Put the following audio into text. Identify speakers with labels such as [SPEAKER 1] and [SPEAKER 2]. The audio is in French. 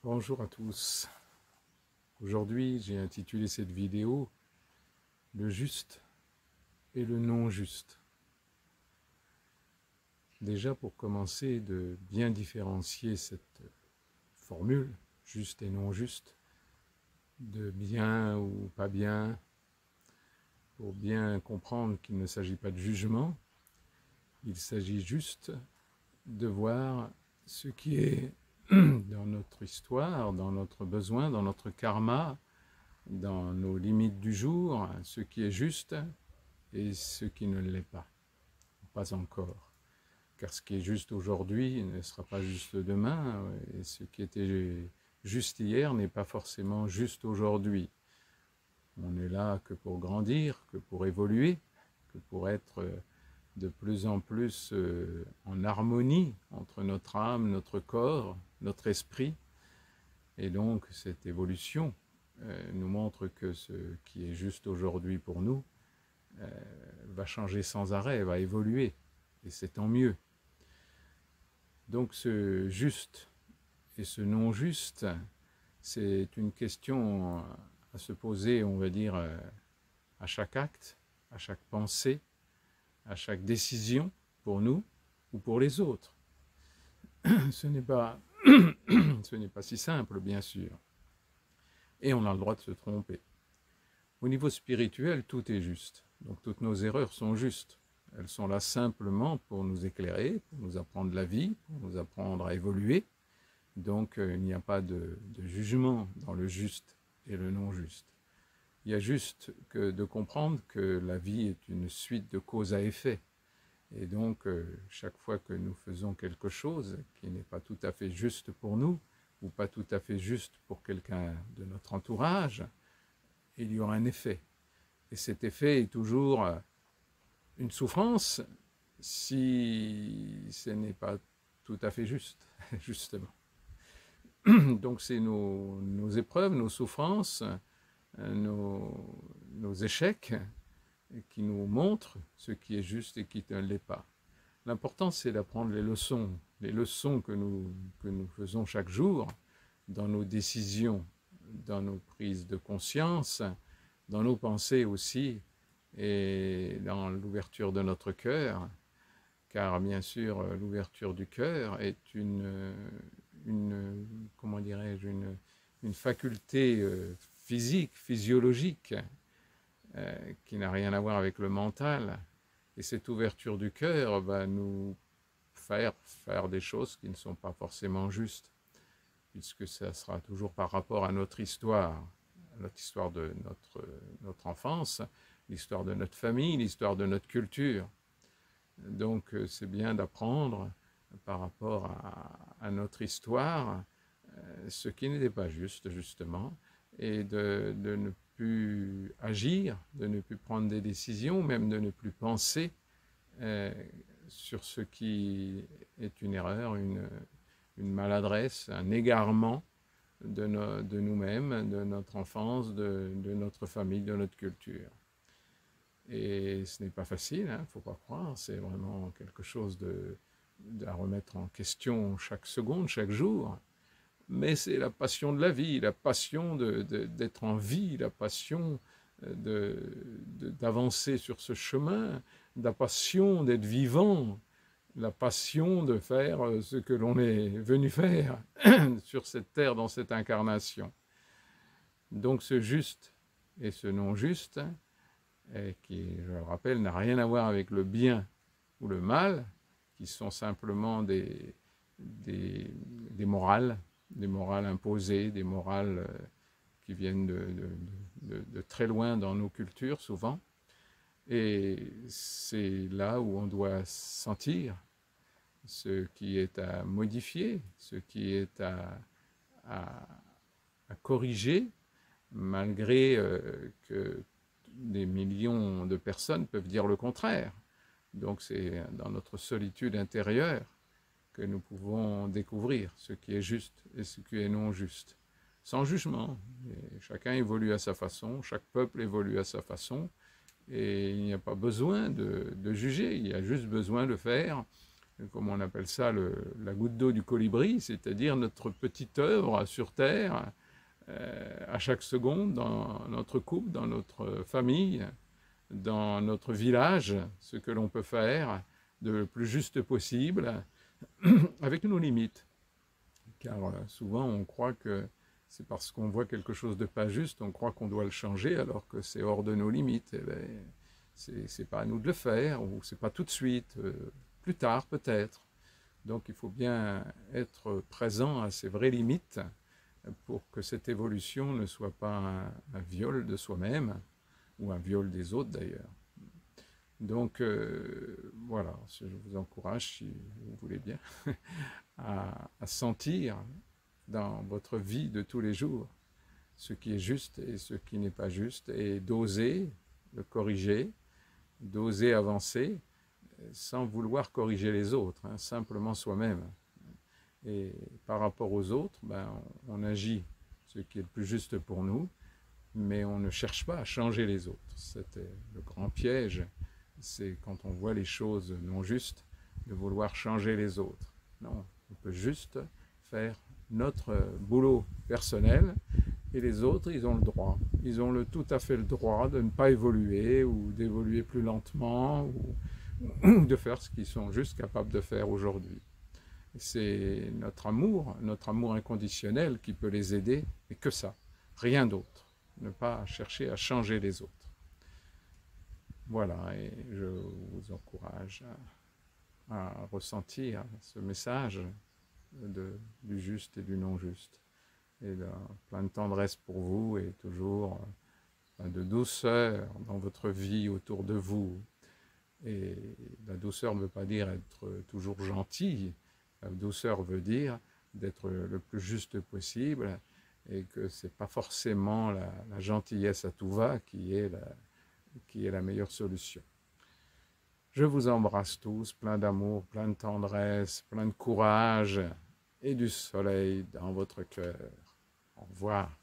[SPEAKER 1] Bonjour à tous. Aujourd'hui, j'ai intitulé cette vidéo « Le juste et le non juste ». Déjà, pour commencer, de bien différencier cette formule, juste et non juste, de bien ou pas bien, pour bien comprendre qu'il ne s'agit pas de jugement, il s'agit juste de voir ce qui est dans notre histoire, dans notre besoin, dans notre karma, dans nos limites du jour, ce qui est juste et ce qui ne l'est pas. Pas encore. Car ce qui est juste aujourd'hui ne sera pas juste demain, et ce qui était juste hier n'est pas forcément juste aujourd'hui. On est là que pour grandir, que pour évoluer, que pour être de plus en plus en harmonie entre notre âme, notre corps, notre esprit. Et donc cette évolution nous montre que ce qui est juste aujourd'hui pour nous va changer sans arrêt, va évoluer, et c'est tant mieux. Donc ce juste et ce non juste, c'est une question à se poser, on va dire, à chaque acte, à chaque pensée, à chaque décision, pour nous ou pour les autres. Ce n'est pas si simple, bien sûr. Et on a le droit de se tromper. Au niveau spirituel, tout est juste. Donc toutes nos erreurs sont justes. Elles sont là simplement pour nous éclairer, pour nous apprendre la vie, pour nous apprendre à évoluer. Donc il n'y a pas de jugement dans le juste et le non juste. Il y a juste que de comprendre que la vie est une suite de cause à effet. Et donc chaque fois que nous faisons quelque chose qui n'est pas tout à fait juste pour nous, ou pas tout à fait juste pour quelqu'un de notre entourage, il y aura un effet. Et cet effet est toujours une souffrance si ce n'est pas tout à fait juste, justement. Donc c'est nos épreuves, nos souffrances, nos échecs qui nous montrent ce qui est juste et qui ne l'est pas. L'important, c'est d'apprendre les leçons que nous faisons chaque jour dans nos décisions, dans nos prises de conscience, dans nos pensées aussi, et dans l'ouverture de notre cœur, car bien sûr l'ouverture du cœur est comment dirais-je, une faculté physique, physiologique, qui n'a rien à voir avec le mental. Et cette ouverture du cœur va nous faire des choses qui ne sont pas forcément justes, puisque ça sera toujours par rapport à notre histoire de notre enfance, l'histoire de notre famille, l'histoire de notre culture. Donc c'est bien d'apprendre par rapport à notre histoire ce qui n'était pas juste, justement, et de ne plus agir, de ne plus prendre des décisions, même de ne plus penser sur ce qui est une erreur, une maladresse, un égarement de nous-mêmes, de notre enfance, de notre famille, de notre culture. Et ce n'est pas facile, il ne faut pas croire, c'est vraiment quelque chose à remettre en question chaque seconde, chaque jour. Mais c'est la passion de la vie, la passion d'être en vie, la passion d'avancer sur ce chemin, la passion d'être vivant, la passion de faire ce que l'on est venu faire sur cette terre, dans cette incarnation. Donc ce juste et ce non juste, qui, je le rappelle, n'a rien à voir avec le bien ou le mal, qui sont simplement des morales imposées, des morales qui viennent de très loin dans nos cultures souvent. Et c'est là où on doit sentir ce qui est à modifier, ce qui est à corriger, malgré que des millions de personnes peuvent dire le contraire. Donc c'est dans notre solitude intérieure que nous pouvons découvrir ce qui est juste et ce qui est non juste, sans jugement. Et chacun évolue à sa façon, chaque peuple évolue à sa façon, et il n'y a pas besoin de juger, il y a juste besoin de faire comme on appelle ça, la goutte d'eau du colibri, c'est-à-dire notre petite œuvre sur Terre, à chaque seconde, dans notre couple, dans notre famille, dans notre village, ce que l'on peut faire de le plus juste possible, avec nos limites. Car souvent on croit que c'est parce qu'on voit quelque chose de pas juste, on croit qu'on doit le changer alors que c'est hors de nos limites. Et bien, c'est pas à nous de le faire, ou c'est pas tout de suite, plus tard peut-être. Donc il faut bien être présent à ces vraies limites pour que cette évolution ne soit pas un viol de soi-même, ou un viol des autres d'ailleurs. Donc voilà, je vous encourage, si vous voulez bien, à sentir dans votre vie de tous les jours ce qui est juste et ce qui n'est pas juste, et d'oser le corriger, d'oser avancer sans vouloir corriger les autres, hein, simplement soi-même. Et par rapport aux autres, ben, on agit ce qui est le plus juste pour nous, mais on ne cherche pas à changer les autres. C'était le grand piège, c'est quand on voit les choses non justes, de vouloir changer les autres. Non, on peut juste faire notre boulot personnel, et les autres, ils ont le droit. Ils ont tout à fait le droit de ne pas évoluer, ou d'évoluer plus lentement, ou de faire ce qu'ils sont juste capables de faire aujourd'hui. C'est notre amour inconditionnel qui peut les aider, et que ça, rien d'autre. Ne pas chercher à changer les autres. Voilà, et je vous encourage à ressentir ce message du juste et du non juste. Et plein de tendresse pour vous, et toujours plein de douceur dans votre vie autour de vous. Et la douceur ne veut pas dire être toujours gentil, la douceur veut dire d'être le plus juste possible, et que ce n'est pas forcément la gentillesse à tout va qui est la meilleure solution. Je vous embrasse tous, plein d'amour, plein de tendresse, plein de courage, et du soleil dans votre cœur. Au revoir.